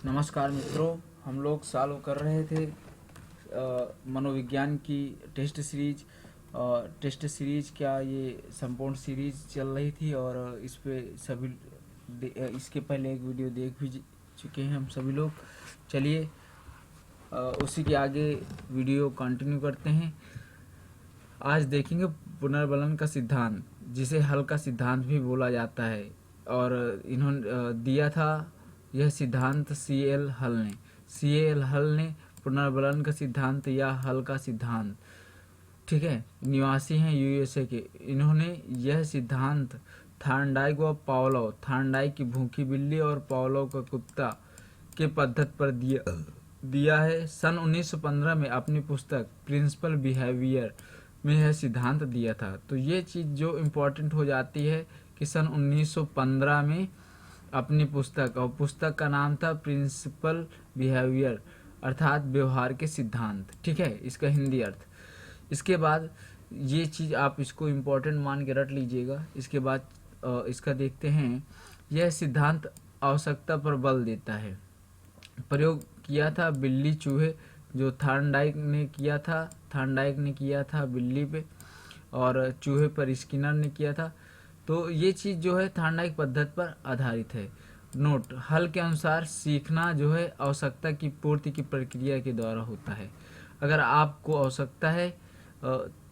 नमस्कार मित्रों, हम लोग सॉल्व कर रहे थे मनोविज्ञान की टेस्ट सीरीज क्या ये संपूर्ण सीरीज चल रही थी। और इस पे सभी इसके पहले एक वीडियो देख भी चुके हैं हम सभी लोग। चलिए उसी के आगे वीडियो कंटिन्यू करते हैं। आज देखेंगे पुनर्बलन का सिद्धांत, जिसे हल का सिद्धांत भी बोला जाता है। और इन्होंने दिया था यह सिद्धांत सी एल हल ने पुनर्बलन का सिद्धांत या हल का सिद्धांत, ठीक है, निवासी हैं यूएसए के। इन्होंने यह सिद्धांत थार्नडाइक व पावलोव, थार्नडाइक की भूखी बिल्ली और पावलोव का कुत्ता के पद्धति पर दिया है। सन 1915 में अपनी पुस्तक प्रिंसिपल बिहेवियर में यह सिद्धांत दिया था। तो ये चीज़ जो इम्पोर्टेंट हो जाती है कि सन 1915 में अपनी पुस्तक, और पुस्तक का नाम था प्रिंसिपल बिहेवियर अर्थात व्यवहार के सिद्धांत, ठीक है, इसका हिंदी अर्थ। इसके बाद ये चीज़ आप इसको इम्पोर्टेंट मान के रट लीजिएगा। इसके बाद इसका देखते हैं। यह सिद्धांत आवश्यकता पर बल देता है। प्रयोग किया था बिल्ली चूहे, जो थार्नडाइक ने किया था बिल्ली पे, और चूहे पर स्किनर ने किया था। तो ये चीज़ जो है थार्नडाइक पद्धति पर आधारित है। नोट: हल के अनुसार सीखना जो है आवश्यकता की पूर्ति की प्रक्रिया के द्वारा होता है। अगर आपको आवश्यकता है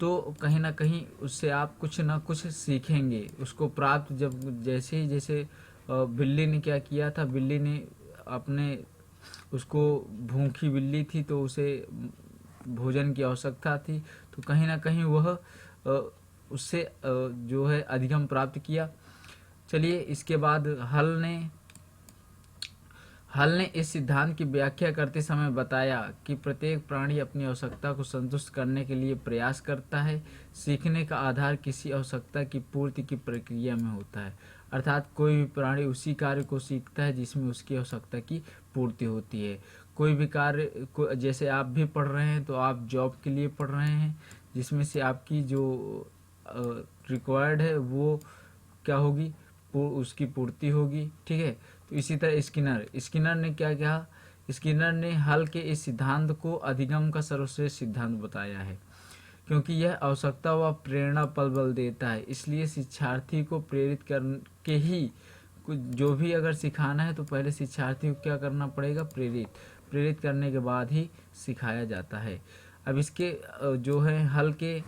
तो कहीं ना कहीं उससे आप कुछ ना कुछ सीखेंगे। उसको प्राप्त जब जैसे बिल्ली ने क्या किया था, बिल्ली ने अपने, उसको भूखी बिल्ली थी तो उसे भोजन की आवश्यकता थी, तो कहीं ना कहीं वह उससे जो है अधिगम प्राप्त किया। चलिए इसके बाद हल ने इस सिद्धांत की व्याख्या करते समय बताया कि प्रत्येक प्राणी अपनी आवश्यकता को संतुष्ट करने के लिए प्रयास करता है। सीखने का आधार किसी आवश्यकता की पूर्ति की प्रक्रिया में होता है, अर्थात कोई भी प्राणी उसी कार्य को सीखता है जिसमें उसकी आवश्यकता की पूर्ति होती है। कोई भी कार्य जैसे आप भी पढ़ रहे हैं तो आप जॉब के लिए पढ़ रहे हैं, जिसमें से आपकी जो रिक्वायर्ड है वो क्या होगी, उसकी पूर्ति होगी, ठीक है। तो इसी तरह स्किनर ने क्या कहा, स्किनर ने हल के इस सिद्धांत को अधिगम का सर्वश्रेष्ठ सिद्धांत बताया है, क्योंकि यह आवश्यकता व प्रेरणा पर बल देता है। इसलिए शिक्षार्थी को प्रेरित करके ही कुछ जो भी अगर सिखाना है तो पहले शिक्षार्थी को क्या करना पड़ेगा, प्रेरित करने के बाद ही सिखाया जाता है। अब इसके जो है हल के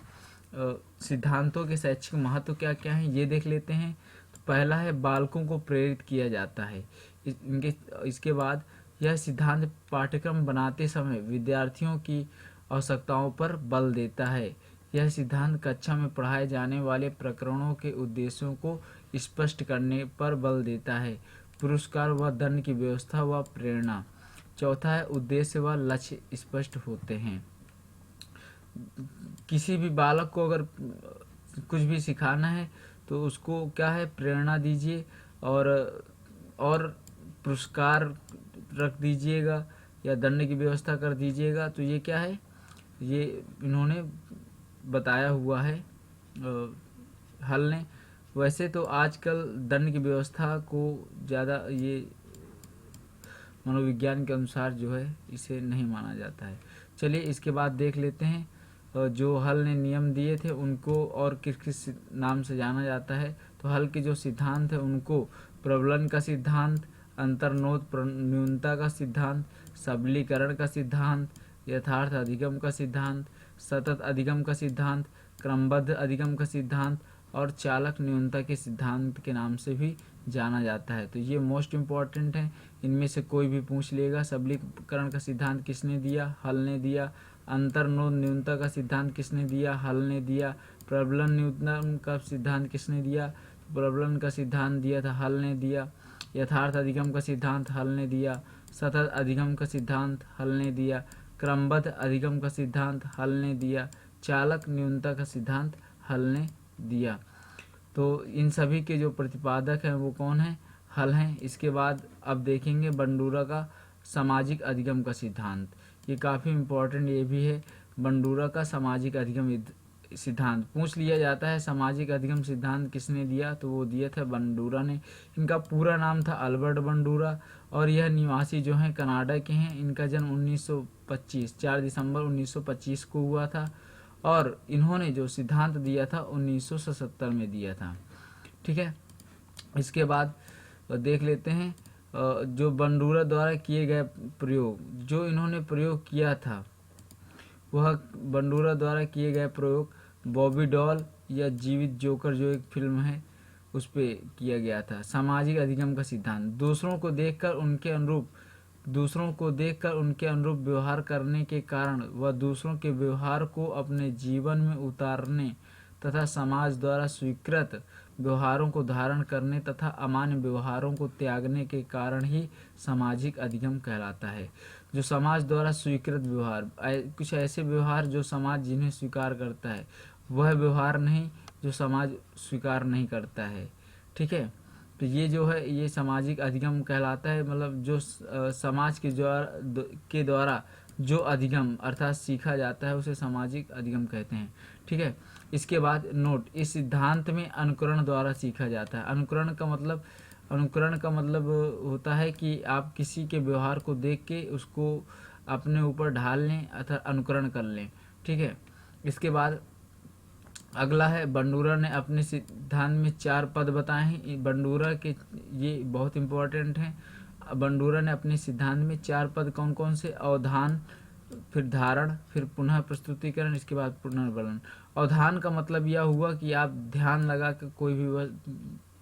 सिद्धांतों के शैक्षिक महत्व क्या क्या हैं ये देख लेते हैं। तो पहला है बालकों को प्रेरित किया जाता है। इसके बाद यह सिद्धांत पाठ्यक्रम बनाते समय विद्यार्थियों की आवश्यकताओं पर बल देता है। यह सिद्धांत कक्षा में पढ़ाए जाने वाले प्रकरणों के उद्देश्यों को स्पष्ट करने पर बल देता है। पुरस्कार व दंड की व्यवस्था व प्रेरणा। चौथा है उद्देश्य व लक्ष्य स्पष्ट होते हैं। किसी भी बालक को अगर कुछ भी सिखाना है तो उसको क्या है, प्रेरणा दीजिए और पुरस्कार रख दीजिएगा या दंड की व्यवस्था कर दीजिएगा। तो ये क्या है, ये इन्होंने बताया हुआ है हल ने। वैसे तो आजकल दंड की व्यवस्था को ज़्यादा ये मनोविज्ञान के अनुसार जो है इसे नहीं माना जाता है। चलिए इसके बाद देख लेते हैं जो हल ने नियम दिए थे उनको और किस किस नाम से जाना जाता है। तो हल के जो सिद्धांत है उनको प्रबलन का सिद्धांत, अंतर्नोद न्यूनता का सिद्धांत, सबलीकरण का सिद्धांत, यथार्थ अधिगम का सिद्धांत, सतत अधिगम का सिद्धांत, क्रमबद्ध अधिगम का सिद्धांत और चालक न्यूनता के सिद्धांत के नाम से भी जाना जाता है। तो ये मोस्ट इम्पॉर्टेंट है, इनमें से कोई भी पूछ लेगा। सबलीकरण का सिद्धांत किसने दिया, हल ने दिया। अंतर्नोद न्यूनता का सिद्धांत किसने दिया, हल ने दिया। प्रबलन न्यूनतम का सिद्धांत किसने दिया, प्रबलन का सिद्धांत दिया था, हल ने दिया। यथार्थ अधिगम का सिद्धांत हल ने दिया। सतत अधिगम का सिद्धांत हल ने दिया। क्रमबद्ध अधिगम का सिद्धांत हल ने दिया। चालक न्यूनता का सिद्धांत हल ने दिया। तो इन सभी के जो प्रतिपादक हैं वो कौन है, हल हैं। इसके बाद अब देखेंगे बंडूरा का सामाजिक अधिगम का सिद्धांत। ये काफ़ी इम्पोर्टेंट ये भी है। बंडूरा का सामाजिक अधिगम सिद्धांत पूछ लिया जाता है सामाजिक अधिगम सिद्धांत किसने दिया, तो वो दिया था बंडूरा ने। इनका पूरा नाम था अल्बर्ट बंडूरा और यह निवासी जो हैं कनाडा के हैं। इनका जन्म 1925 4 दिसंबर 1925 को हुआ था और इन्होंने जो सिद्धांत दिया था 1977 में दिया था। ठीक है, इसके बाद देख लेते हैं जो बंडूरा द्वारा किए गए प्रयोग, जो इन्होंने प्रयोग किया था वह बंडूरा द्वारा किए गए प्रयोग बॉबी डॉल या जीवित जोकर जो एक फिल्म है उस पे किया गया था। सामाजिक अधिगम का सिद्धांत दूसरों को देखकर उनके अनुरूप व्यवहार करने के कारण वह दूसरों के व्यवहार को अपने जीवन में उतारने तथा समाज द्वारा स्वीकृत व्यवहारों को धारण करने तथा अमान्य व्यवहारों को त्यागने के कारण ही सामाजिक अधिगम कहलाता है। जो समाज द्वारा स्वीकृत व्यवहार, कुछ ऐसे व्यवहार जो समाज जिन्हें स्वीकार करता है, वह व्यवहार नहीं जो समाज स्वीकार नहीं करता है। ठीक है, तो ये जो है ये सामाजिक अधिगम कहलाता है। मतलब जो समाज के द्वारा जो अधिगम अर्थात सीखा जाता है उसे सामाजिक अधिगम कहते हैं। ठीक है, इसके बाद नोट, इस सिद्धांत में अनुकरण द्वारा सीखा जाता है। अनुकरण का मतलब होता है कि आप किसी के व्यवहार को देख के उसको अपने ऊपर ढाल लें अथवा अनुकरण कर लें। ठीक है, इसके बाद अगला है बंडूरा ने अपने सिद्धांत में 4 पद बताए हैं। बंडूरा के ये बहुत इंपॉर्टेंट हैं। बंडूरा ने अपने सिद्धांत में 4 पद कौन कौन से, अवधान, फिर धारण, फिर पुनः प्रस्तुतिकरण, इसके बाद पुनर्बलन। अवधान का मतलब यह हुआ कि आप ध्यान लगा कर कोई भी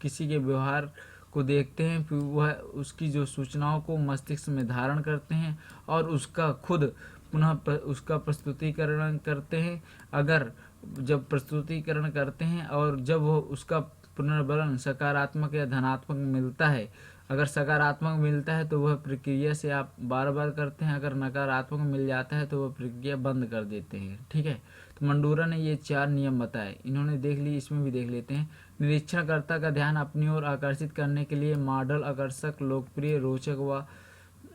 किसी के व्यवहार को देखते हैं, फिर वह उसकी जो सूचनाओं को मस्तिष्क में धारण करते हैं और उसका खुद पुनः उसका प्रस्तुतिकरण करते हैं। अगर जब प्रस्तुतिकरण करते हैं और जब वो उसका पुनर्बलन सकारात्मक या धनात्मक मिलता है, अगर सकारात्मक मिलता है तो वह प्रक्रिया से आप बार बार करते हैं, अगर नकारात्मक मिल जाता है तो वह प्रक्रिया बंद कर देते हैं। ठीक है, तो बंडूरा ने ये 4 नियम बताए, इन्होंने देख ली, इसमें भी देख लेते हैं। निरीक्षणकर्ता का ध्यान अपनी ओर आकर्षित करने के लिए मॉडल आकर्षक, लोकप्रिय, रोचक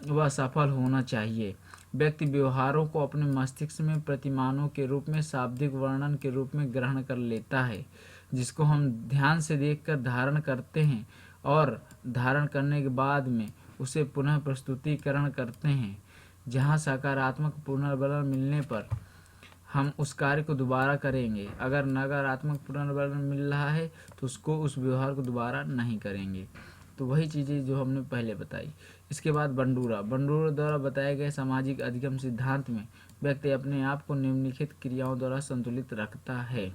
व सफल होना चाहिए। व्यक्ति व्यवहारों को अपने मस्तिष्क में प्रतिमानों के रूप में, शाब्दिक वर्णन के रूप में ग्रहण कर लेता है, जिसको हम ध्यान से देखकर धारण करते हैं और धारण करने के बाद में उसे पुनः प्रस्तुतिकरण करते हैं। जहाँ सकारात्मक पुनर्बलन मिलने पर हम उस कार्य को दोबारा करेंगे, अगर नकारात्मक पुनर्बलन मिल रहा है तो उस व्यवहार को दोबारा नहीं करेंगे। तो वही चीज़ें जो हमने पहले बताई। इसके बाद बंडूरा द्वारा बताए गए सामाजिक अधिगम सिद्धांत में व्यक्ति अपने आप को निम्नलिखित क्रियाओं द्वारा संतुलित रखता है।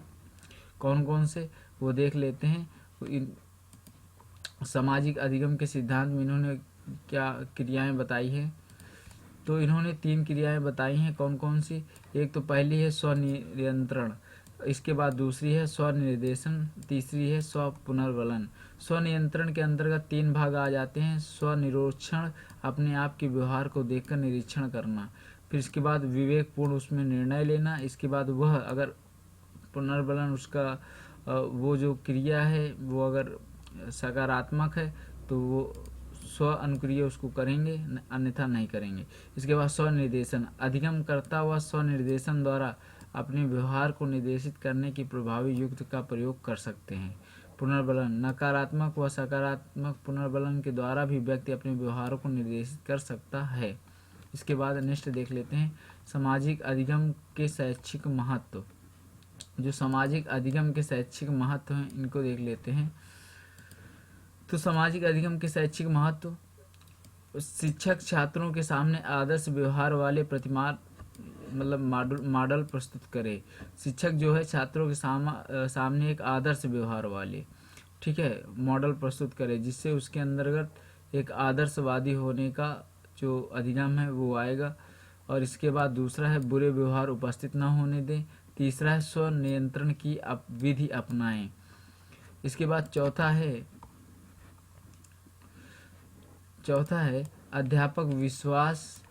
कौन कौन से वो देख लेते हैं। सामाजिक अधिगम के सिद्धांत में इन्होंने क्या क्रियाएं बताई है, तो इन्होंने 3 क्रियाएं बताई हैं। कौन कौन सी, एक तो पहली है स्वनियंत्रण, इसके बाद दूसरी है स्वनिर्देशन, तीसरी है स्व पुनर्बलन। स्वनियंत्रण के अंतर्गत 3 भाग आ जाते हैं। स्वनिरीक्षण, अपने आप के व्यवहार को देखकर निरीक्षण करना, फिर इसके बाद विवेकपूर्ण उसमें निर्णय लेना, इसके बाद वह अगर पुनर्बलन उसका वो जो क्रिया है वो अगर सकारात्मक है तो वो स्व अनुक्रिया उसको करेंगे, अन्यथा नहीं करेंगे। इसके बाद स्वनिर्देशन, अधिगम करता हुआ स्वनिर्देशन द्वारा अपने व्यवहार को निर्देशित करने की प्रभावी युक्ति का प्रयोग कर सकते हैं। पुनर्बलन, नकारात्मक व सकारात्मक पुनर्बलन के द्वारा भी व्यक्ति अपने व्यवहारों को निर्देशित कर सकता है। इसके बाद नेक्स्ट देख लेते हैं सामाजिक अधिगम के शैक्षिक महत्व। जो सामाजिक अधिगम के शैक्षिक महत्व हैं इनको देख लेते हैं। तो सामाजिक अधिगम के शैक्षिक महत्व, शिक्षक छात्रों के सामने आदर्श व्यवहार वाले प्रतिमान मतलब मॉडल प्रस्तुत करे। शिक्षक जो है छात्रों के सामने एक आदर्श व्यवहार वाले, ठीक है, मॉडल प्रस्तुत करे, जिससे उसके अंतर्गत एक आदर्शवादी होने का जो अधिगम है वो आएगा। और इसके बाद दूसरा है बुरे व्यवहार उपस्थित न होने दें। तीसरा है स्व नियंत्रण की विधि अपनाएं। इसके बाद चौथा है अध्यापक विश्वास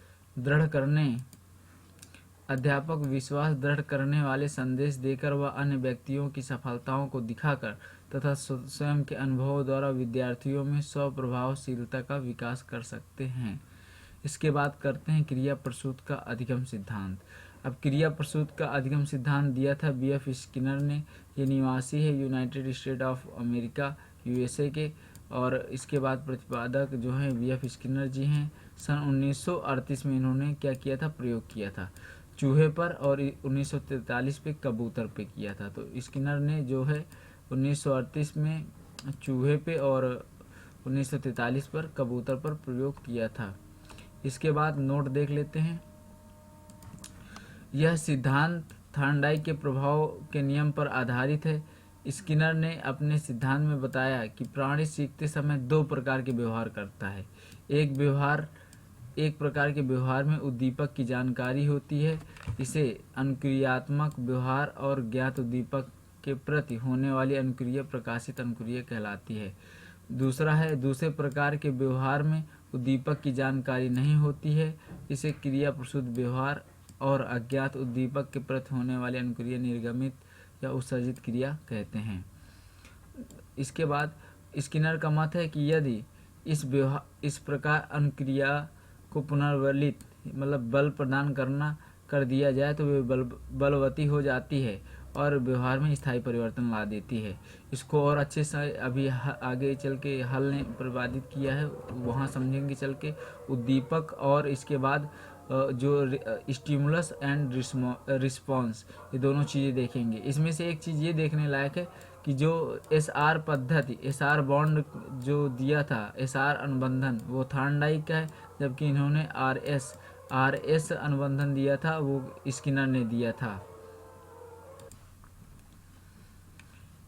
दृढ़ करने वाले संदेश देकर व अन्य व्यक्तियों की सफलताओं को दिखाकर तथा स्वयं के अनुभवों द्वारा विद्यार्थियों में स्वप्रभावशीलता का विकास कर सकते हैं। इसके बाद करते हैं क्रिया प्रसूत का अधिगम सिद्धांत। अब क्रिया प्रसूत का अधिगम सिद्धांत दिया था बीएफ स्किनर ने। ये निवासी है United state of America USA के। और इसके बाद प्रतिपादक जो हैं बीएफ स्किनर जी हैं। सन 1938 में इन्होंने क्या किया था, प्रयोग किया था चूहे पर, और 1943 पे कबूतर पे किया था। तो स्किनर ने जो है 1938 में चूहे पे और 1943 पर कबूतर पर प्रयोग किया था। इसके बाद नोट देख लेते हैं। यह सिद्धांत थॉर्नडाइक के प्रभाव के नियम पर आधारित है। स्किनर ने अपने सिद्धांत में बताया कि प्राणी सीखते समय दो प्रकार के व्यवहार करता है। एक प्रकार के व्यवहार में उद्दीपक की जानकारी होती है, इसे अनुक्रियात्मक व्यवहार, और ज्ञात उद्दीपक के प्रति होने वाली अनुक्रिया प्रकाशित अनुक्रिया कहलाती है। दूसरे प्रकार के व्यवहार में उद्दीपक की जानकारी नहीं होती है, इसे क्रिया प्रसूत व्यवहार और अज्ञात उद्दीपक के प्रति होने वाली अनुक्रिया निर्गमित या उत्सर्जित क्रिया कहते हैं। इसके बाद स्किनर का मत है कि यदि इस प्रकार अनुक्रिया को पुनर्बलित मतलब बल प्रदान कर दिया जाए तो वे बलवती हो जाती है और व्यवहार में स्थायी परिवर्तन ला देती है। इसको और अच्छे से अभी आगे चल के हल ने प्रतिपादित किया है, वहाँ समझेंगे चल के उद्दीपक और इसके बाद जो स्टिमुलस एंड रिस्पॉन्स, ये दोनों चीज़ें देखेंगे। इसमें से एक चीज़ ये देखने लायक है कि जो एसआर पद्धति, एसआर बॉन्ड जो दिया था, एसआर अनुबंधन, वो थॉर्नडाइक का है, जबकि इन्होंने आरएस अनुबंधन दिया था, वो स्किनर ने दिया था।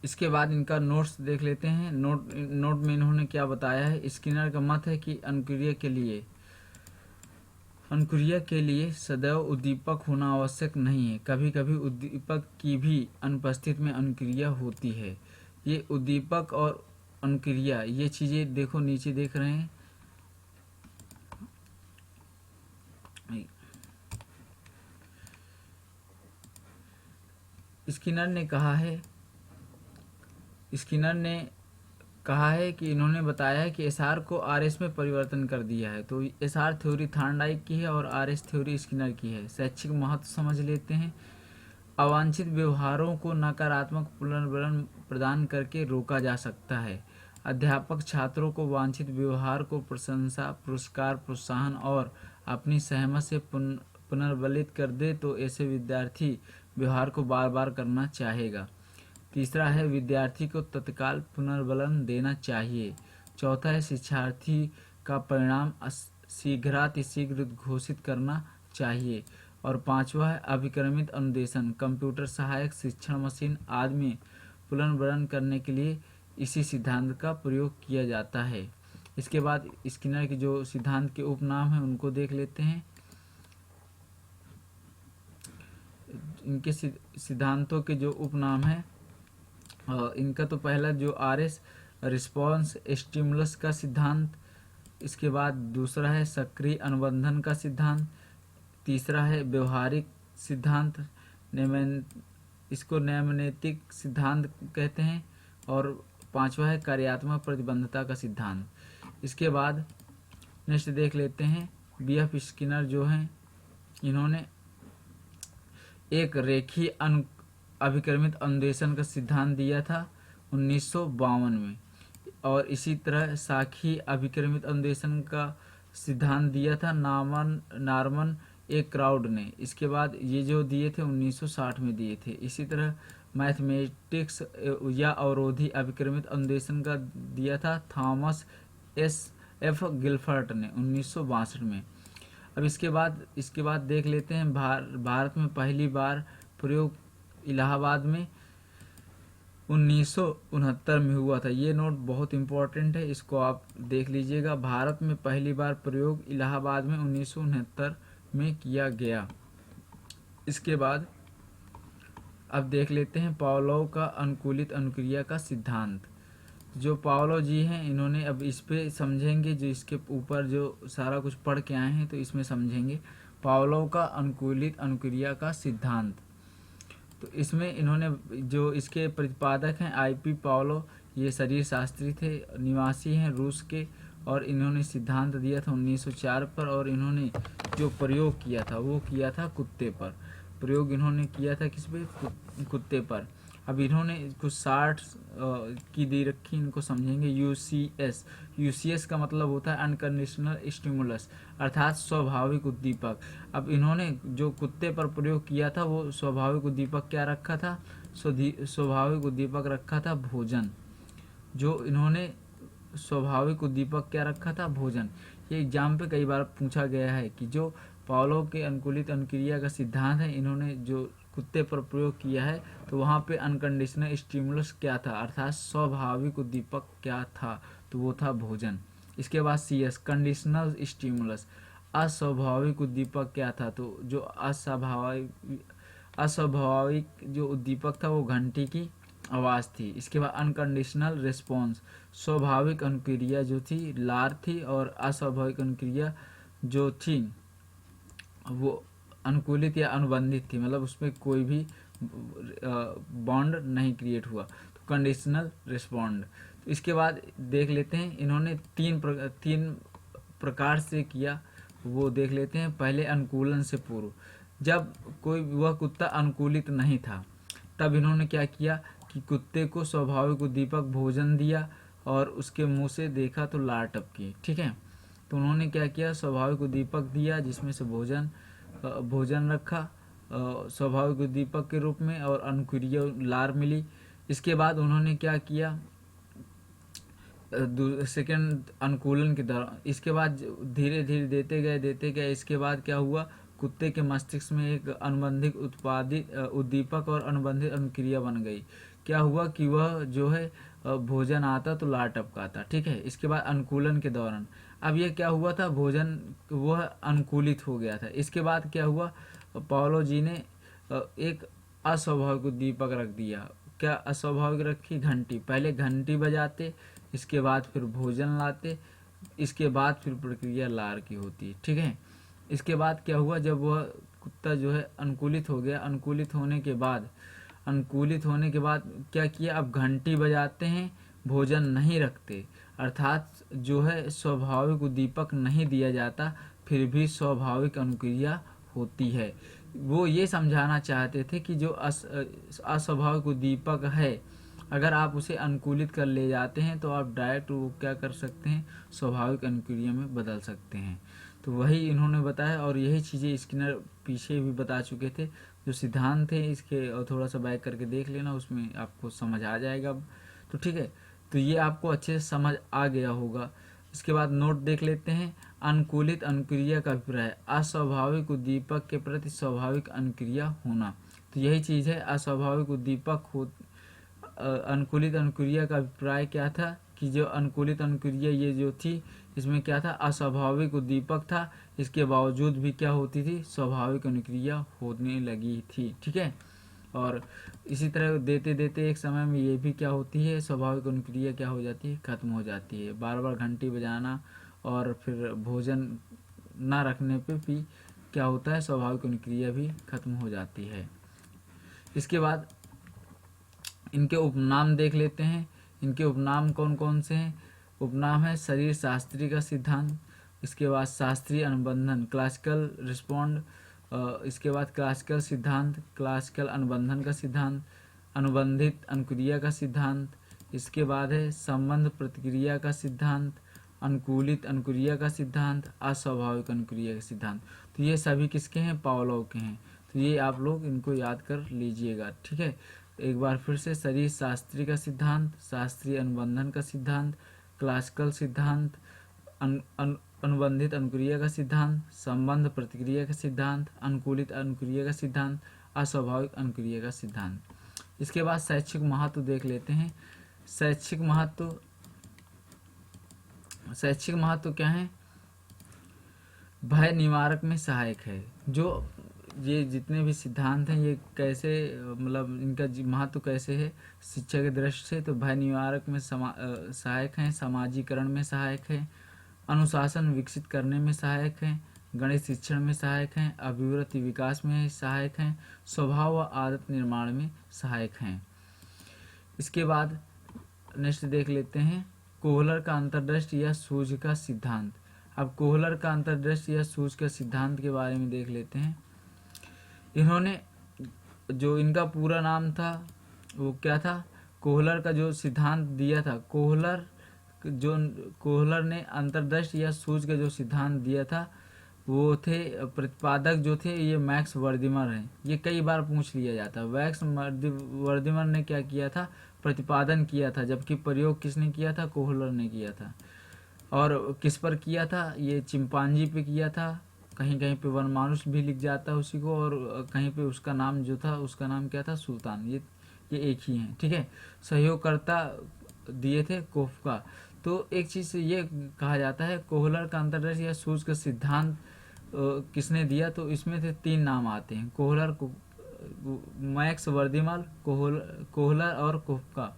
इसके बाद इनका नोट्स देख लेते हैं। नोट में इन्होंने क्या बताया है। स्किनर का मत है कि अनुक्रिया के लिए सदैव उद्दीपक होना आवश्यक नहीं है, कभी कभी उद्दीपक की भी अनुपस्थिति में अनुक्रिया होती है। ये उद्दीपक और अनुक्रिया, ये चीज़ें देखो नीचे देख रहे हैं। स्किनर ने कहा है कि इन्होंने बताया है कि एसआर को आरएस में परिवर्तन कर दिया है। तो एसआर थ्योरी थॉर्नडाइक की है और आरएस थ्योरी स्किनर की है। शैक्षिक महत्व समझ लेते हैं। अवांछित व्यवहारों को नकारात्मक पुनर्वलन प्रदान करके रोका जा सकता है। अध्यापक छात्रों को वांछित व्यवहार को प्रशंसा, पुरस्कार, प्रोत्साहन और अपनी सहमत से पुनर्बलित कर दे तो ऐसे विद्यार्थी व्यवहार को बार बार करना चाहेगा। तीसरा है विद्यार्थी को तत्काल पुनर्बलन देना चाहिए। चौथा है शिक्षार्थी का परिणाम शीघ्रातिशीघ्र घोषित करना चाहिए। और पांचवा है अभिक्रमित अनुदेशन, कंप्यूटर सहायक शिक्षण मशीन आदि में पुनर्बलन करने के लिए इसी सिद्धांत का प्रयोग किया जाता है। इसके बाद स्किनर के जो सिद्धांत के उपनाम हैं उनको देख लेते हैं। इनके सिद्धांतों के जो उपनाम हैं, इनका तो पहला जो आरएस रिस्पॉन्स स्टिमुलस का सिद्धांत, इसके बाद दूसरा है सक्रिय अनुबंधन का सिद्धांत, तीसरा है व्यवहारिक सिद्धांत, इसको नैमनैतिक सिद्धांत कहते हैं, और पांचवा है कार्यात्मक प्रतिबंधता का सिद्धांत। इसके बाद नेक्स्ट देख लेते हैं। बीएफ स्किनर जो हैं, इन्होंने एक रेखीय अभिक्रमित अनुदेशन का सिद्धांत दिया था 1952 में, और इसी तरह शाखी अभिक्रमित अनुदेशन का सिद्धांत दिया था नॉर्मन ए क्राउड ने। इसके बाद ये जो दिए थे 1960 में दिए थे। इसी तरह मैथमेटिक्स या अवरोधी अभिक्रमित अनुदेशन का दिया था थॉमस एफ गिलफर्ट ने 1962 में। अब इसके बाद देख लेते हैं भारत में पहली बार प्रयोग इलाहाबाद में 1969 में हुआ था। ये नोट बहुत इम्पोर्टेंट है, इसको आप देख लीजिएगा। भारत में पहली बार प्रयोग इलाहाबाद में 1969 में किया गया। इसके बाद अब देख लेते हैं पावलोव का अनुकूलित अनुक्रिया का सिद्धांत। जो पावलोव जी हैं, इन्होंने, अब इस पे समझेंगे, जो इसके ऊपर जो सारा कुछ पढ़ के आए हैं तो इसमें समझेंगे पावलोव का अनुकूलित अनुक्रिया का सिद्धांत। तो इसमें इन्होंने, जो इसके प्रतिपादक हैं आईपी पावलोव, ये शरीर शास्त्री थे, निवासी हैं रूस के, और इन्होंने सिद्धांत दिया था 1904 पर, और इन्होंने जो प्रयोग किया था वो किया था कुत्ते पर। प्रयोग इन्होंने किया था किस पे, कुत्ते पर। अब इन्होंने कुछ 60 की दे रखी, इनको समझेंगे। यूसीएस, यूसीएस का मतलब होता है अनकंडीशनल स्टिमुलस, अर्थात स्वाभाविक उद्दीपक। अब इन्होंने जो कुत्ते पर प्रयोग किया था वो स्वाभाविक उद्दीपक क्या रखा था, स्वाभाविक उद्दीपक रखा था भोजन। जो इन्होंने स्वाभाविक उद्दीपक क्या रखा था, भोजन। ये एग्जाम पे कई बार पूछा गया है कि जो पावलोव के अनुकूलित अनुक्रिया का सिद्धांत है, इन्होंने जो कुत्ते पर प्रयोग किया है तो वहाँ पे अनकंडीशनल स्टिमुलस क्या था, अर्थात स्वाभाविक उद्दीपक क्या था, तो वो था भोजन। इसके बाद CS कंडीशनल स्टिमुलस, अस्वाभाविक उद्दीपक क्या था, तो जो अस्वाभाविक जो उद्दीपक था वो घंटी की आवाज़ थी। इसके बाद अनकंडीशनल रिस्पॉन्स, स्वाभाविक अनुक्रिया जो थी लार थी, और अस्वाभाविक अनुक्रिया जो थी वो अनुकूलित या अनुबंधित थी, मतलब उसमें कोई भी बॉन्ड नहीं क्रिएट हुआ, तो कंडीशनल रिस्पॉन्ड। तो इसके बाद देख लेते हैं इन्होंने तीन प्रकार से किया, वो देख लेते हैं। पहले अनुकूलन से पूर्व, जब कोई वह कुत्ता अनुकूलित नहीं था तब इन्होंने क्या किया कि कुत्ते को स्वाभाविक उद्दीपक भोजन दिया और उसके मुंह से देखा तो लार टपकी, ठीक है। तो उन्होंने क्या किया, स्वाभाविक उद्दीपक दिया जिसमें से भोजन रखा स्वाभाविक उद्दीपक के रूप में, और अनुक्रिया लार मिली। इसके बाद उन्होंने क्या किया, सेकेंड अनुकूलन के दौरान, इसके बाद धीरे धीरे देते गए। इसके बाद क्या हुआ, कुत्ते के मस्तिष्क में एक अनुबंधित उत्पादित उद्दीपक और अनुबंधित अनुक्रिया बन गई। क्या हुआ कि वह जो है भोजन आता तो लार टपकाता, ठीक है। इसके बाद अनुकूलन के दौरान, अब ये क्या हुआ था, भोजन वह अनुकूलित हो गया था। इसके बाद क्या हुआ, पावलोव जी ने एक अस्वाभाविक उद्दीपक रख दिया। क्या अस्वाभाविक रखी, घंटी। पहले घंटी बजाते, इसके बाद फिर भोजन लाते, इसके बाद फिर प्रक्रिया लार की होती, ठीक है। इसके बाद क्या हुआ, जब वह कुत्ता जो है अनुकूलित हो गया, अनुकूलित होने के बाद क्या किया, अब घंटी बजाते हैं, भोजन नहीं रखते, अर्थात जो है स्वाभाविक उद्दीपक नहीं दिया जाता, फिर भी स्वाभाविक अनुक्रिया होती है। वो ये समझाना चाहते थे कि जो अस्वाभाविक उद्दीपक है, अगर आप उसे अनुकूलित कर ले जाते हैं तो आप डायरेक्ट वो क्या कर सकते हैं, स्वाभाविक अनुक्रिया में बदल सकते हैं। तो वही इन्होंने बताया, और यही चीज़ें स्किनर पीछे भी बता चुके थे। जो सिद्धांत थे इसके, और थोड़ा सा बैक करके देख लेना, उसमें आपको समझ आ जाएगा। तो ठीक है, तो ये आपको अच्छे से समझ आ गया होगा। इसके बाद नोट देख लेते हैं। अनुकूलित अनुक्रिया का अभिप्राय, अस्वाभाविक उद्दीपक के प्रति स्वाभाविक अनुक्रिया होना। तो यही चीज़ है, अस्वाभाविक उद्दीपक हो। अनुकूलित अनुक्रिया का अभिप्राय क्या था कि जो अनुकूलित अनुक्रिया ये जो थी, इसमें क्या था, अस्वाभाविक उद्दीपक था, इसके बावजूद भी क्या होती थी, स्वाभाविक अनुक्रिया होने लगी थी, ठीक है। और इसी तरह देते देते एक समय में ये भी क्या होती है, स्वाभाविक अनुक्रिया क्या हो जाती है, खत्म हो जाती है। बार बार घंटी बजाना और फिर भोजन ना रखने पे भी क्या होता है, स्वाभाविक अनुक्रिया भी खत्म हो जाती है। इसके बाद इनके उपनाम देख लेते हैं। इनके उपनाम कौन कौन से हैं। उपनाम है शरीर शास्त्री का सिद्धांत, इसके बाद शास्त्रीय अनुबंधन क्लासिकल रिस्पॉन्ड, इसके बाद क्लासिकल सिद्धांत, क्लासिकल अनुबंधन का सिद्धांत, अनुबंधित अनुक्रिया का सिद्धांत, इसके बाद है संबंध प्रतिक्रिया का सिद्धांत, अनुकूलित अनुक्रिया का सिद्धांत, अस्वाभाविक अनुक्रिया का सिद्धांत। तो ये सभी किसके हैं, पावलोव के हैं। तो ये आप लोग इनको याद कर लीजिएगा, ठीक है। एक बार फिर से, शरीर शास्त्री का सिद्धांत, शास्त्रीय अनुबंधन का सिद्धांत, क्लासिकल सिद्धांत, अनुबंधित अनुक्रिया का सिद्धांत, संबंध प्रतिक्रिया का सिद्धांत, अनुकूलित अनुक्रिया का सिद्धांत, अस्वाभाविक अनुक्रिया का सिद्धांत। इसके बाद शैक्षिक महत्व देख लेते हैं। शैक्षिक महत्व क्या है, भय निवारक में सहायक है। जो ये जितने भी सिद्धांत हैं ये कैसे, मतलब इनका महत्व कैसे है शिक्षा की दृष्टि से, तो भय निवारक में सहायक हैं, समाजीकरण में सहायक है, अनुशासन विकसित करने में सहायक है, गणित शिक्षण में सहायक हैं, अभिवृत्ति विकास में सहायक हैं, स्वभाव व आदत निर्माण में सहायक हैं। इसके बाद नेक्स्ट देख लेते हैं कोहलर का अंतर्दृष्टि या सूझ का सिद्धांत। अब कोहलर का अंतर्दृष्टि या सूझ का सिद्धांत के बारे में देख लेते हैं। इन्होंने जो इनका पूरा नाम था वो क्या था, कोहलर का जो सिद्धांत दिया था, कोहलर ने अंतर्दृष्टि या सूझ का जो सिद्धांत दिया था वो थे, प्रतिपादक जो थे ये मैक्स वर्दिमर हैं। ये कई बार पूछ लिया जाता है। मैक्स वर्दिमर ने क्या किया था, प्रतिपादन किया था, जबकि प्रयोग किसने किया था, कोहलर ने किया था। और किस पर किया था, ये चिंपांजी पे किया था। कहीं कहीं पे वनमानुष भी लिख जाता है उसी को, और कहीं पे उसका नाम जो था उसका नाम क्या था, सुल्तान। ये एक ही हैं, ठीक है। सहयोगकर्ता दिए थे कोफका। तो एक चीज़ से ये कहा जाता है कोहलर का अंतर्दृष्टि या सूझ का सिद्धांत किसने दिया, तो इसमें से 3 नाम आते हैं, कोहलर, मैक्स वर्दिमर, कोहलर और कोफका।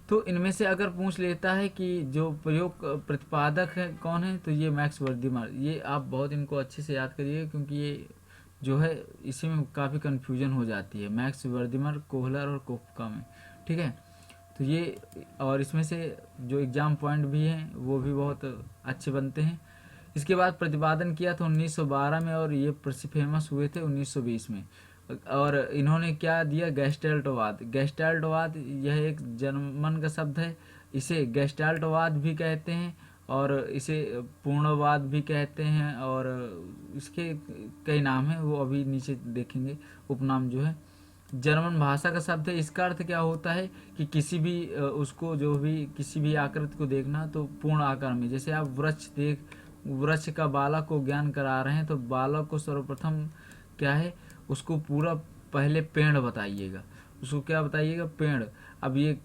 तो इनमें से अगर पूछ लेता है कि जो प्रयोग प्रतिपादक है कौन है, तो ये मैक्स वर्दिमर। ये आप बहुत इनको अच्छे से याद करिए, क्योंकि ये जो है इसी में काफ़ी कन्फ्यूजन हो जाती है, मैक्स वर्दिमर, कोहलर और कोफका में, ठीक है। तो ये, और इसमें से जो एग्ज़ाम पॉइंट भी हैं वो भी बहुत अच्छे बनते हैं। इसके बाद प्रतिपादन किया था 1912 में, और ये फेमस हुए थे 1920 में। और इन्होंने क्या दिया, गेस्टाल्टवाद। गेस्टाल्टवाद यह एक जर्मन का शब्द है। इसे गेस्टाल्टवाद भी कहते हैं और इसे पूर्णवाद भी कहते हैं, और इसके कई नाम हैं, वो अभी नीचे देखेंगे उपनाम जो है। जर्मन भाषा का शब्द है। इसका अर्थ क्या होता है कि किसी भी उसको जो भी किसी भी आकृति को देखना तो पूर्ण आकार में। जैसे आप वृक्ष का बालक को ज्ञान करा रहे हैं, तो बालक को सर्वप्रथम क्या है, उसको पूरा पहले पेड़ बताइएगा। उसको क्या बताइएगा, पेड़। अब ये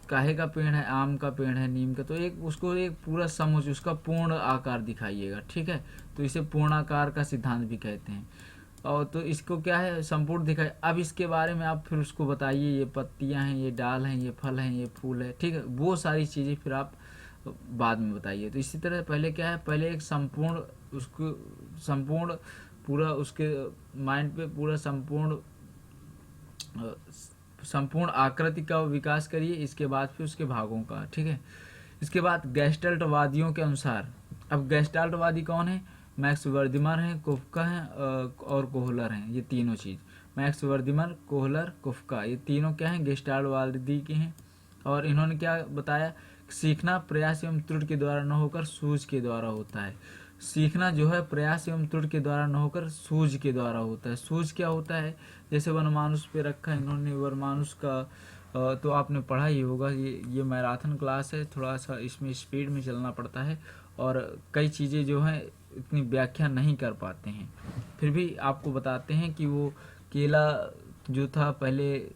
काहे का पेड़ है, आम का पेड़ है, नीम का, तो उसको एक पूरा समझ, उसका पूर्ण आकार दिखाइएगा, ठीक है। तो इसे पूर्णाकार का सिद्धांत भी कहते हैं। और तो इसको क्या है, संपूर्ण दिखाए। अब इसके बारे में आप फिर उसको बताइए, ये पत्तियां हैं, ये डाल हैं, ये फल हैं, ये फूल है, ठीक है। वो सारी चीज़ें फिर आप बाद में बताइए। तो इसी तरह पहले क्या है, पहले एक संपूर्ण पूरा उसके माइंड पे पूरा संपूर्ण आकृति का विकास करिए। इसके बाद फिर उसके भागों का, ठीक है। इसके बाद गेस्टाल्टवादियों के अनुसार, अब गेस्टाल्टवादी कौन है, मैक्स वर्दिमर हैं, कोफका हैं और कोहलर हैं। ये तीनों चीज़, मैक्स वर्दिमर, कोहलर, कोफका, ये तीनों क्या हैं, गेस्टाल्टवादी के हैं। और इन्होंने क्या बताया, सीखना प्रयास एवं त्रुटि के द्वारा न होकर सूझ के द्वारा होता है। सीखना जो है प्रयास एवं त्रुटि के द्वारा न होकर सूझ के द्वारा होता है। सूझ क्या होता है, जैसे वनमानुष पे रखा इन्होंने, वनमानुष का तो आपने पढ़ा ही होगा। ये मैराथन क्लास है, थोड़ा सा इसमें स्पीड में चलना पड़ता है, और कई चीज़ें जो हैं इतनी व्याख्या नहीं कर पाते हैं। फिर भी आपको बताते हैं कि वो केला जो था पहले,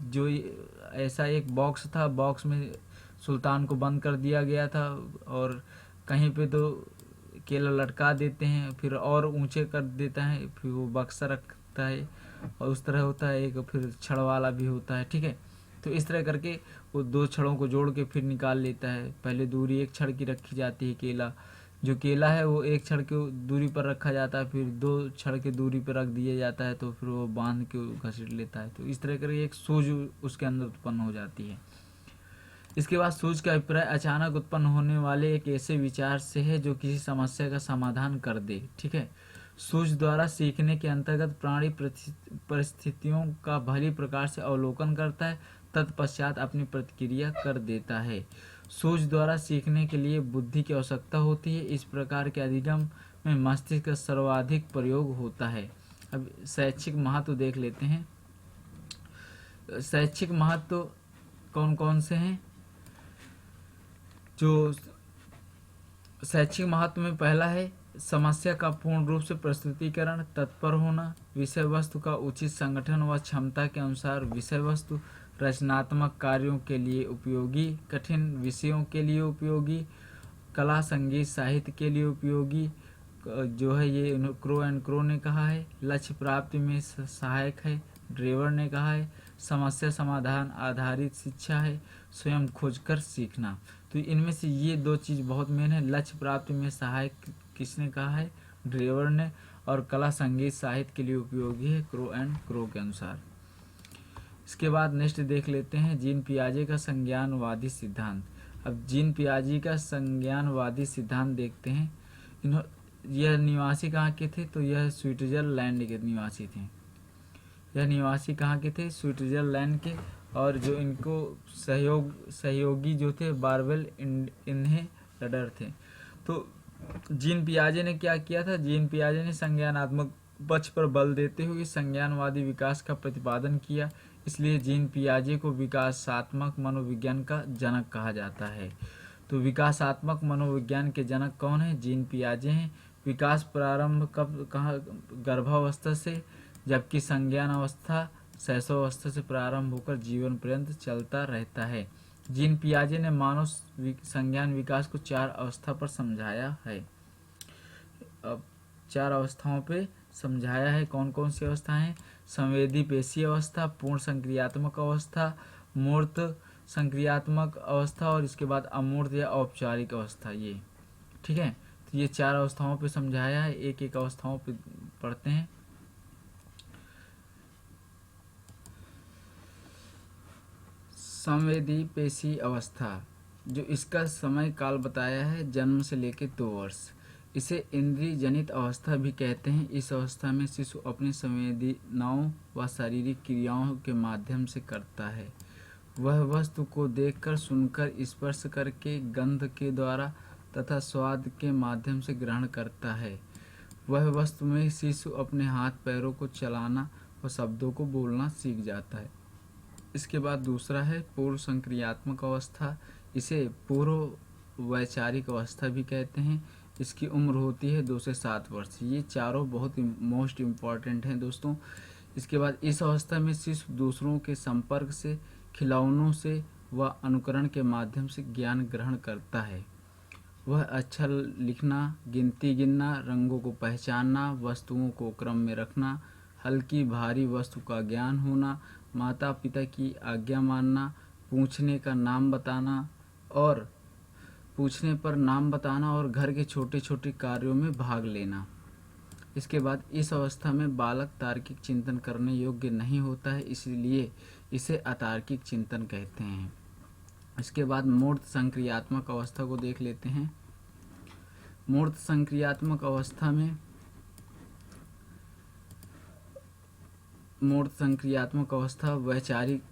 जो ऐसा एक बॉक्स था, बॉक्स में सुल्तान को बंद कर दिया गया था, और कहीं पे तो केला लटका देते हैं, फिर और ऊंचे कर देता है, फिर वो बक्सा रखता है, और उस तरह होता है एक, फिर छड़ वाला भी होता है, ठीक है। तो इस तरह करके वो 2 छड़ों को जोड़ के फिर निकाल लेता है। पहले दूरी 1 छड़ की रखी जाती है, केला है वो 1 छड़ की दूरी पर रखा जाता है, फिर 2 छड़ की दूरी पर रख दिया जाता है, तो फिर वो बांध के घसीट लेता है। तो इस तरह करके एक सूझ उसके अंदर उत्पन्न हो जाती है। इसके बाद सूझ का अभिप्राय अचानक उत्पन्न होने वाले एक ऐसे विचार से है जो किसी समस्या का समाधान कर दे, ठीक है। सूझ द्वारा सीखने के अंतर्गत प्राणी परिस्थितियों का भली प्रकार से अवलोकन करता है, तत्पश्चात अपनी प्रतिक्रिया कर देता है। सूझ द्वारा सीखने के लिए बुद्धि की आवश्यकता होती है। इस प्रकार के अधिगम में मस्तिष्क का सर्वाधिक प्रयोग होता है। अब शैक्षिक महत्व देख लेते हैं। शैक्षिक महत्व कौन कौन से हैं, जो शैक्षिक महत्व में पहला है समस्या का पूर्ण रूप से प्रस्तुतिकरण, तत्पर होना, विषय वस्तु का उचित संगठन व क्षमता के अनुसार विषय वस्तु, रचनात्मक कार्यों के लिए उपयोगी, कठिन विषयों के लिए उपयोगी, कला संगीत साहित्य के लिए उपयोगी, जो है ये क्रो एंड क्रो ने कहा है, लक्ष्य प्राप्ति में सहायक है, ड्रेवर ने कहा है, समस्या समाधान आधारित शिक्षा है, स्वयं खोजकर सीखना। तो इनमें से ये 2 चीज़ बहुत मेन है। लक्ष्य प्राप्ति में सहायक किसने कहा है, ड्रेवर ने, और कला संगीत साहित्य के लिए उपयोगी है, क्रो एंड क्रो के अनुसार। इसके बाद नेक्स्ट देख लेते हैं जीन पियाजे का संज्ञानवादी सिद्धांत। अब जीन पियाजे का संज्ञानवादी सिद्धांत देखते हैं। यह निवासी कहाँ के थे? तो यह स्विट्जरलैंड के निवासी थे। यह निवासी कहाँ के थे? स्विट्जरलैंड के। और जो इनको सहयोगी जो थे बारवेल इन्हें रडर थे। तो जीन पियाजे ने क्या किया था? जीन पियाजे ने संज्ञानात्मक पक्ष पर बल देते हुए संज्ञानवादी विकास का प्रतिपादन किया। इसलिए जीन पियाजे को विकासात्मक मनोविज्ञान का जनक कहा जाता है। तो विकासात्मक मनोविज्ञान के जनक कौन है? जीन पियाजे हैं। विकास प्रारंभ कब कहाँ? गर्भावस्था से, जबकि संज्ञान अवस्था शैशवावस्था से प्रारंभ होकर जीवन पर्यंत चलता रहता है। जीन पियाजे ने मानव संज्ञान विकास को 4 अवस्था पर समझाया है। अब 4 अवस्थाओं पे समझाया है। कौन कौन सी अवस्थाएं? संवेदी पेशी अवस्था, पूर्ण संक्रियात्मक अवस्था, मूर्त संक्रियात्मक अवस्था और इसके बाद अमूर्त या औपचारिक अवस्था। ये ठीक है। तो ये 4 अवस्थाओं पे समझाया है। एक एक अवस्थाओं पे पढ़ते हैं। संवेदी पेशी अवस्था, जो इसका समय काल बताया है जन्म से लेकर 2 वर्ष। इसे इंद्रिय जनित अवस्था भी कहते हैं। इस अवस्था में शिशु अपनी संवेदनाओं व शारीरिक क्रियाओं के माध्यम से करता है। वह वस्तु को देखकर, सुनकर, स्पर्श करके, गंध के द्वारा तथा स्वाद के माध्यम से ग्रहण करता है। वह वस्तु में शिशु अपने हाथ पैरों को चलाना और शब्दों को बोलना सीख जाता है। इसके बाद दूसरा है पूर्व संक्रियात्मक अवस्था। इसे पूर्व वैचारिक अवस्था भी कहते हैं। इसकी उम्र होती है 2 से 7 वर्ष। ये चारों बहुत मोस्ट इम्पॉर्टेंट हैं दोस्तों। इसके बाद इस अवस्था में शिशु दूसरों के संपर्क से, खिलौनों से व अनुकरण के माध्यम से ज्ञान ग्रहण करता है। वह अक्षर लिखना, गिनती गिनना, रंगों को पहचानना, वस्तुओं को क्रम में रखना, हल्की भारी वस्तु का ज्ञान होना, माता पिता की आज्ञा मानना, पूछने पर नाम बताना और घर के छोटे छोटे कार्यों में भाग लेना। इसके बाद इस अवस्था में बालक तार्किक चिंतन करने योग्य नहीं होता है, इसलिए इसे अतार्किक चिंतन कहते हैं। इसके बाद मूर्त संक्रियात्मक अवस्था को देख लेते हैं। मूर्त संक्रियात्मक अवस्था वैचारिक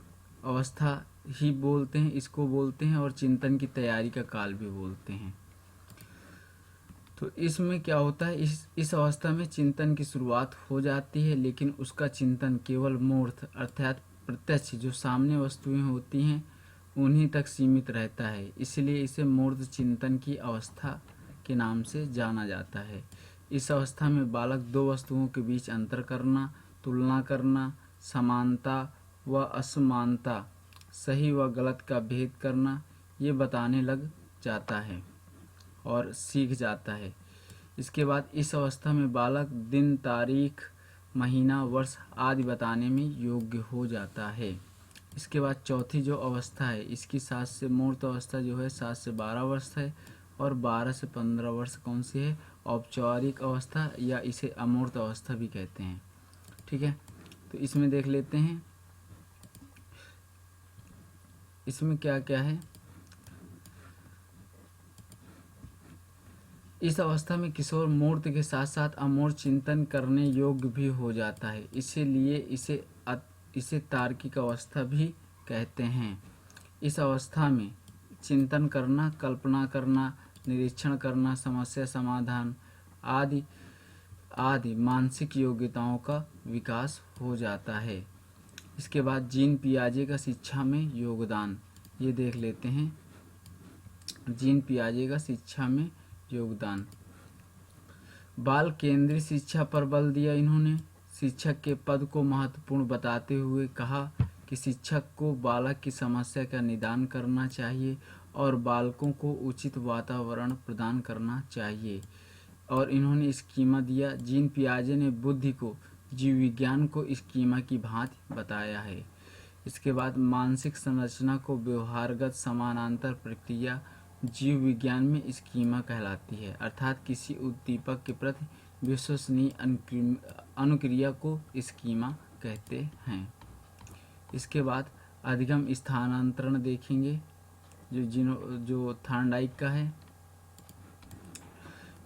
अवस्था ही बोलते हैं, इसको बोलते हैं, और चिंतन की तैयारी का काल भी बोलते हैं। तो इसमें क्या होता है? इस अवस्था में चिंतन की शुरुआत हो जाती है, लेकिन उसका चिंतन केवल मूर्त अर्थात प्रत्यक्ष जो सामने वस्तुएं होती हैं उन्हीं तक सीमित रहता है। इसलिए इसे मूर्त चिंतन की अवस्था के नाम से जाना जाता है। इस अवस्था में बालक 2 वस्तुओं के बीच अंतर करना, तुलना करना, समानता व असमानता, सही व गलत का भेद करना, ये बताने लग जाता है और सीख जाता है। इसके बाद इस अवस्था में बालक दिन, तारीख, महीना, वर्ष आदि बताने में योग्य हो जाता है। इसके बाद चौथी जो अवस्था है, इसकी 7 से मूर्त अवस्था जो है 7 से 12 वर्ष है, और 12 से 15 वर्ष कौन सी है? औपचारिक अवस्था, या इसे अमूर्त अवस्था भी कहते हैं। ठीक है। तो इसमें देख लेते हैं इसमें क्या क्या है। इस अवस्था में किशोर मूर्त के साथ साथ अमूर्त चिंतन करने योग्य भी हो जाता है, इसीलिए इसे तार्किक अवस्था भी कहते हैं। इस अवस्था में चिंतन करना, कल्पना करना, निरीक्षण करना, समस्या समाधान आदि मानसिक योग्यताओं का विकास हो जाता है। इसके बाद जीन पियाजे का शिक्षा में योगदान, ये देख लेते हैं। जीन पियाजे का शिक्षा में योगदान। बाल केंद्रीय शिक्षा पर बल दिया इन्होंने। शिक्षक के पद को महत्वपूर्ण बताते हुए कहा कि शिक्षक को बालक की समस्या का निदान करना चाहिए और बालकों को उचित वातावरण प्रदान करना चाहिए। और इन्होंने स्कीमा दिया। जीन पियाजे ने बुद्धि को, जीव विज्ञान को स्कीमा की भांति बताया है। इसके बाद मानसिक संरचना को व्यवहारगत समानांतर प्रक्रिया जीव विज्ञान में स्कीमा कहलाती है, अर्थात किसी उद्दीपक के प्रति विश्वसनीय अनुक्रिया को स्कीमा कहते हैं। इसके बाद अधिगम स्थानांतरण देखेंगे जो थॉर्नडाइक का है।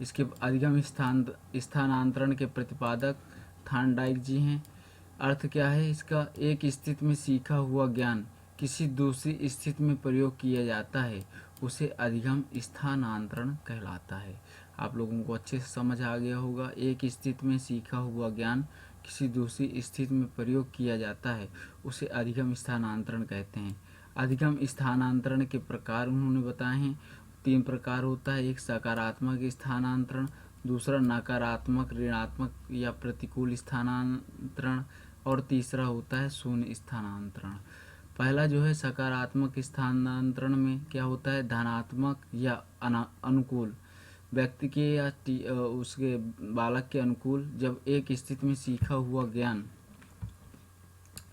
इसके अधिगम स्थानांतरण के प्रतिपादक थार्नडाइक जी हैं। अर्थ क्या है इसका? एक स्थिति में सीखा हुआ ज्ञान किसी दूसरी स्थिति में प्रयोग किया जाता है, उसे अधिगम स्थानांतरण कहलाता है। आप लोगों को अच्छे से समझ आ गया होगा। एक स्थिति में सीखा हुआ ज्ञान किसी दूसरी स्थिति में प्रयोग किया जाता है, उसे अधिगम स्थानांतरण कहते हैं। अधिगम स्थानांतरण के प्रकार उन्होंने बताए हैं। 3 प्रकार होता है। एक सकारात्मक स्थानांतरण, दूसरा नकारात्मक, ऋणात्मक या प्रतिकूल स्थानांतरण, और तीसरा होता है शून्य स्थानांतरण। पहला जो है सकारात्मक स्थानांतरण में क्या होता है? धनात्मक या अनुकूल, व्यक्ति के या उसके बालक के अनुकूल। जब एक स्थिति में सीखा हुआ ज्ञान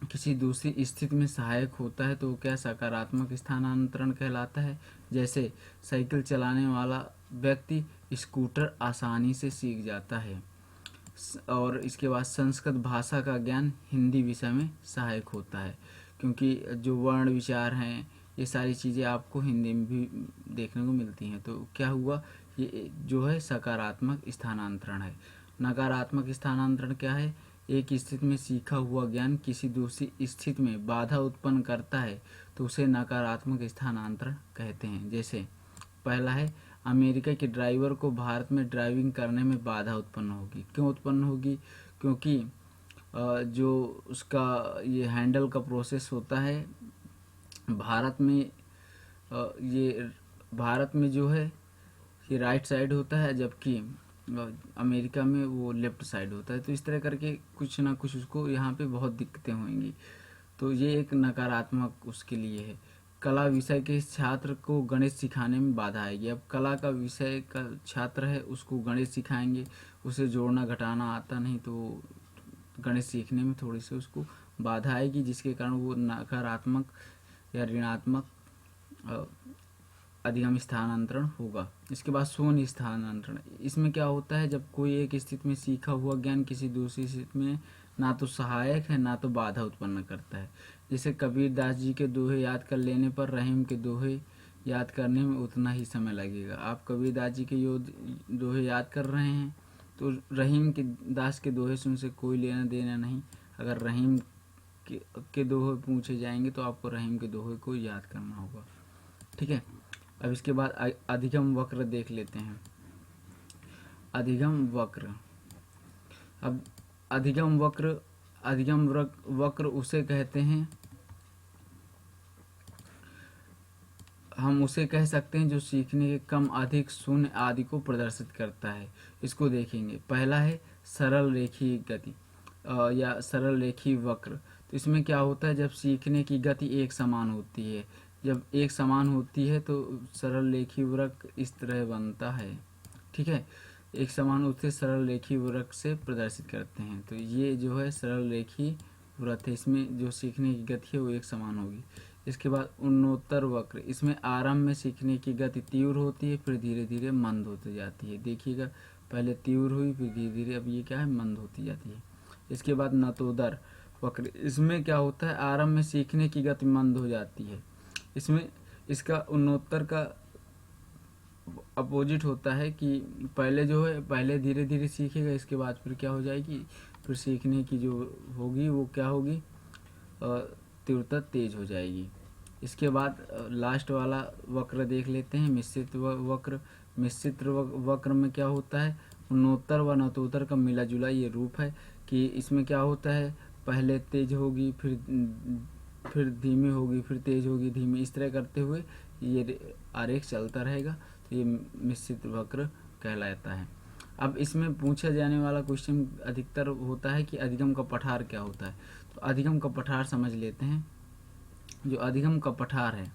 किसी दूसरी स्थिति में सहायक होता है तो वो क्या सकारात्मक स्थानांतरण कहलाता है। जैसे साइकिल चलाने वाला व्यक्ति स्कूटर आसानी से सीख जाता है। और इसके बाद संस्कृत भाषा का ज्ञान हिंदी विषय में सहायक होता है, क्योंकि जो वर्ण विचार हैं ये सारी चीज़ें आपको हिंदी में भी देखने को मिलती हैं। तो क्या हुआ, ये जो है सकारात्मक स्थानांतरण है। नकारात्मक स्थानांतरण क्या है? एक स्थिति में सीखा हुआ ज्ञान किसी दूसरी स्थिति में बाधा उत्पन्न करता है तो उसे नकारात्मक स्थानांतरण कहते हैं। जैसे पहला है अमेरिका के ड्राइवर को भारत में ड्राइविंग करने में बाधा उत्पन्न होगी। क्यों उत्पन्न होगी? क्योंकि जो उसका ये हैंडल का प्रोसेस होता है भारत में जो है ये राइट साइड होता है, जबकि अमेरिका में वो लेफ्ट साइड होता है। तो इस तरह करके कुछ ना कुछ उसको यहाँ पे बहुत दिक्कतें होंगी। तो ये एक नकारात्मक उसके लिए है। कला विषय के छात्र को गणित सिखाने में बाधा आएगी। अब कला का विषय का छात्र है, उसको गणित सिखाएंगे, उसे जोड़ना घटाना आता नहीं, तो गणित सीखने में थोड़ी सी उसको बाधा आएगी, जिसके कारण वो नकारात्मक या ऋणात्मक अधिगम स्थानांतरण होगा। इसके बाद शून्य स्थानांतरण। इसमें क्या होता है, जब कोई एक स्थिति में सीखा हुआ ज्ञान किसी दूसरी स्थिति में ना तो सहायक है ना तो बाधा उत्पन्न करता है। जैसे कबीर दास जी के दोहे याद कर लेने पर रहीम के दोहे याद करने में उतना ही समय लगेगा। आप कबीर दास जी के दोहे याद कर रहे हैं तो रहीम के दास के दोहे से उनसे कोई लेना देना नहीं। अगर रहीम के दोहे पूछे जाएंगे तो आपको रहीम के दोहे को याद करना होगा। ठीक है। अब इसके बाद अधिगम वक्र देख लेते हैं। अधिगम वक्र। अब अधिगम वक्र उसे कहते हैं, हम उसे कह सकते हैं जो सीखने के कम, अधिक, शून्य आदि को प्रदर्शित करता है। इसको देखेंगे। पहला है सरल रेखीय गति या सरल रेखीय वक्र। तो इसमें क्या होता है, जब सीखने की गति एक समान होती है, जब एक समान होती है तो सरल रेखीय वक्र इस तरह बनता है। ठीक है। एक समान होते सरल रेखीय वक्र से प्रदर्शित करते हैं। तो ये जो है सरल रेखीय वृत्त है, इसमें जो सीखने की गति है वो एक समान होगी। इसके बाद उन्नोत्तर वक्र। इसमें आरंभ में सीखने की गति तीव्र होती है, फिर धीरे धीरे मंद होती जाती है। देखिएगा, पहले तीव्र हुई, फिर धीरे धीरे अब ये क्या है, मंद होती जाती है। इसके बाद नतोदर वक्र। इसमें क्या होता है, आरंभ में सीखने की गति मंद हो जाती है। इसमें इसका उन्नोत्तर का अपोजिट होता है कि पहले जो है पहले धीरे धीरे सीखेगा, इसके बाद फिर क्या हो जाएगी, फिर सीखने की जो होगी वो क्या होगी, तीव्रता तेज हो जाएगी। इसके बाद लास्ट वाला वक्र देख लेते हैं, मिश्रित वक्र। मिश्रित वक्र में क्या होता है, उन्नोत्तर व नतोत्तर का मिला जुला ये रूप है कि इसमें क्या होता है, पहले तेज होगी, फिर धीमी होगी, फिर तेज होगी, धीमी, इस तरह करते हुए ये आरेख चलता रहेगा। तो ये मिश्रित वक्र कहलाता है। अब इसमें पूछा जाने वाला क्वेश्चन अधिकतर होता है कि अधिगम का पठार क्या होता है। तो अधिगम का पठार समझ लेते हैं। जो अधिगम का पठार है,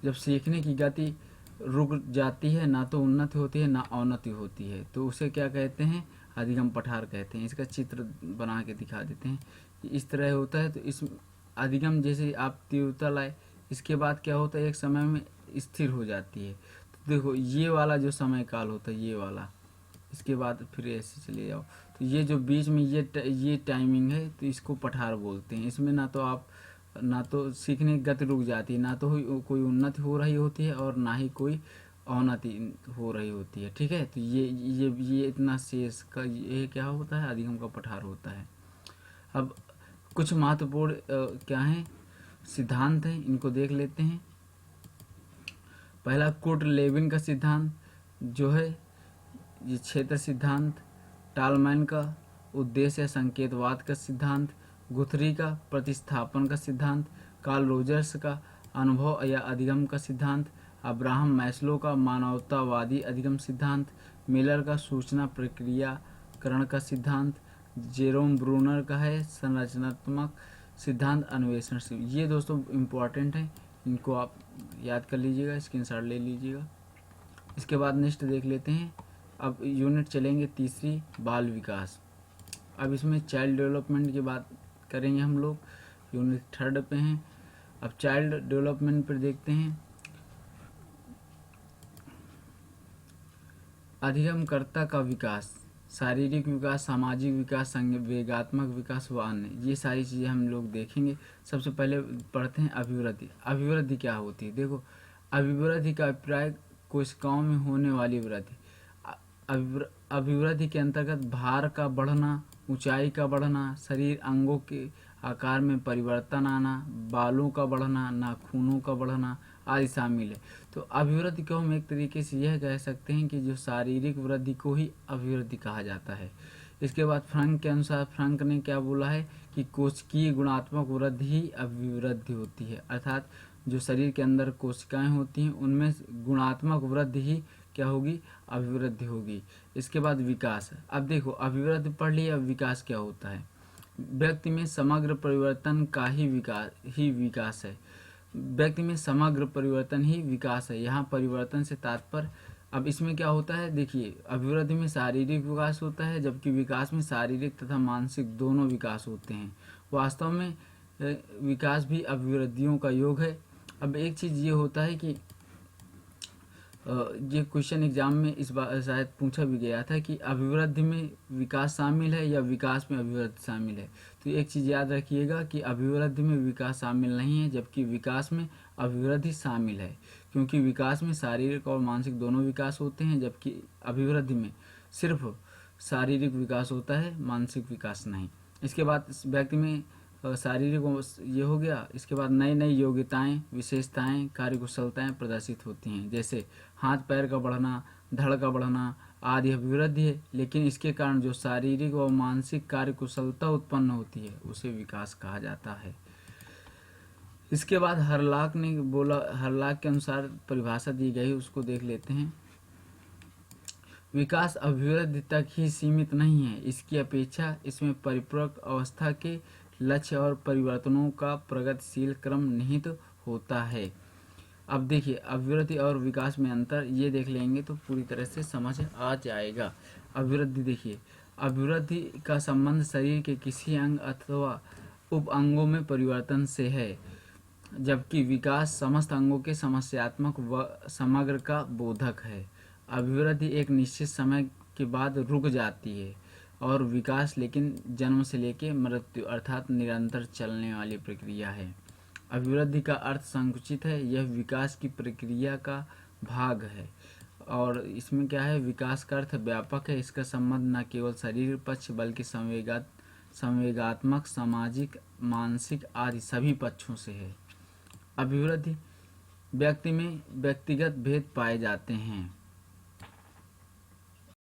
जब सीखने की गति रुक जाती है, ना तो उन्नति होती है ना अवनति होती है, तो उसे क्या कहते हैं, अधिगम पठार कहते हैं। इसका चित्र बना के दिखा देते हैं। इस तरह होता है। तो इस अधिगम जैसे आप तीव्रता लाए, इसके बाद क्या होता है, एक समय में स्थिर हो जाती है। तो देखो ये वाला जो समय काल होता है, ये वाला, इसके बाद फिर ऐसे चले जाओ, तो ये जो बीच में ये टाइमिंग है, तो इसको पठार बोलते हैं। इसमें ना तो सीखने की गति रुक जाती है, ना तो कोई उन्नति हो रही होती है और ना ही कोई अवनति हो रही होती है। ठीक है, तो ये इतना शेष का ये क्या होता है, अधिगम का पठार होता है। अब कुछ महत्वपूर्ण क्या है सिद्धांत हैं, इनको देख लेते हैं। पहला कोट लेविन का सिद्धांत जो है ये क्षेत्र सिद्धांत, टालमैन का उद्देश्य संकेतवाद का सिद्धांत, गुथरी का प्रतिस्थापन का सिद्धांत, कार्ल रोजर्स का अनुभव या अधिगम का सिद्धांत, अब्राहम मैस्लो का मानवतावादी अधिगम सिद्धांत, मिलर का सूचना प्रक्रियाकरण का सिद्धांत, जेरोम ब्रूनर का है संरचनात्मक सिद्धांत अन्वेषण से। ये दोस्तों इम्पोर्टेंट है, इनको आप याद कर लीजिएगा, स्क्रीनशॉट ले लीजिएगा। इसके बाद नेक्स्ट देख लेते हैं। अब यूनिट चलेंगे तीसरी, बाल विकास। अब इसमें चाइल्ड डेवलपमेंट की बात करेंगे हम लोग, यूनिट 3 पे हैं। अब चाइल्ड डेवलपमेंट पर देखते हैं। अधिगमकर्ता का विकास, शारीरिक विकास, सामाजिक विकास, संवेगात्मक विकास व अन्य, ये सारी चीज़ें हम लोग देखेंगे। सबसे पहले पढ़ते हैं अभिवृद्धि। अभिवृद्धि क्या होती है? देखो, अभिवृद्धि का अभिप्राय कोशिकाओं में होने वाली वृद्धि। अभिवृद्धि के अंतर्गत भार का बढ़ना, ऊंचाई का बढ़ना, शरीर अंगों के आकार में परिवर्तन आना, बालों का बढ़ना, नाखूनों का बढ़ना आदि शामिल है। तो अभिवृद्धि को हम एक तरीके से यह कह सकते हैं कि जो शारीरिक वृद्धि को ही अभिवृद्धि कहा जाता है। इसके बाद फ्रंक के अनुसार, फ्रंक ने क्या बोला है कि कोशिकीय गुणात्मक वृद्धि ही अभिवृद्धि होती है, अर्थात जो शरीर के अंदर कोशिकाएं होती हैं उनमें गुणात्मक वृद्धि ही क्या होगी, अभिवृद्धि होगी। इसके बाद विकास। अब देखो, अभिवृद्धि पढ़ लिया, अब विकास क्या होता है? व्यक्ति में समग्र परिवर्तन का ही विकास है। व्यक्ति में समग्र परिवर्तन ही विकास है। यहाँ परिवर्तन से तात्पर्य, अब इसमें क्या होता है, देखिए, अभिवृद्धि में शारीरिक विकास होता है, जबकि विकास में शारीरिक तथा मानसिक दोनों विकास होते हैं। वास्तव में विकास भी अभिवृद्धियों का योग है। अब एक चीज़ ये होता है कि ये क्वेश्चन एग्जाम में इस बार शायद पूछा भी गया था कि अभिवृद्धि में विकास शामिल है या विकास में अभिवृद्धि शामिल है। तो एक चीज़ याद रखिएगा कि अभिवृद्धि में विकास शामिल नहीं है, जबकि विकास में अभिवृद्धि शामिल है, क्योंकि विकास में शारीरिक और मानसिक दोनों विकास होते हैं, जबकि अभिवृद्धि में सिर्फ शारीरिक विकास होता है, मानसिक विकास नहीं। इसके बाद व्यक्ति में शारीरिक ये हो गया। इसके बाद नई नई योग्यताएं, विशेषताएं, कार्यकुशलताएं प्रदर्शित होती हैं, जैसे हाथ पैर का बढ़ना, धड़ का बढ़ना आदि अभिवृद्धि है। लेकिन इसके कारण जो शारीरिक व मानसिक कार्यकुशलता उत्पन्न होती है उसे विकास कहा जाता है। इसके बाद हरलाक ने बोला, हरलाक के अनुसार परिभाषा दी गई, उसको देख लेते हैं। विकास अभिवृद्धि तक ही सीमित नहीं है, इसकी अपेक्षा इसमें परिपक्व अवस्था के लक्ष्य और परिवर्तनों का प्रगतिशील क्रम निहित होता है। अब देखिए, अभिवृद्धि और विकास में अंतर ये देख लेंगे तो पूरी तरह से समझ आ जाएगा। अभिवृद्धि देखिए, अभिवृद्धि का संबंध शरीर के किसी अंग अथवा उप अंगों में परिवर्तन से है, जबकि विकास समस्त अंगों के समस्यात्मक व समग्र का बोधक है। अभिवृद्धि एक निश्चित समय के बाद रुक जाती है और विकास लेकिन जन्म से लेकर मृत्यु अर्थात निरंतर चलने वाली प्रक्रिया है। अभिवृद्धि का अर्थ संकुचित है, यह विकास की प्रक्रिया का भाग है। और इसमें क्या है, विकास का अर्थ व्यापक है, इसका संबंध न केवल शरीर पक्ष बल्कि संवेगात्मक, सामाजिक, मानसिक आदि सभी पक्षों से है। अभिवृद्धि व्यक्ति में व्यक्तिगत भेद पाए जाते हैं।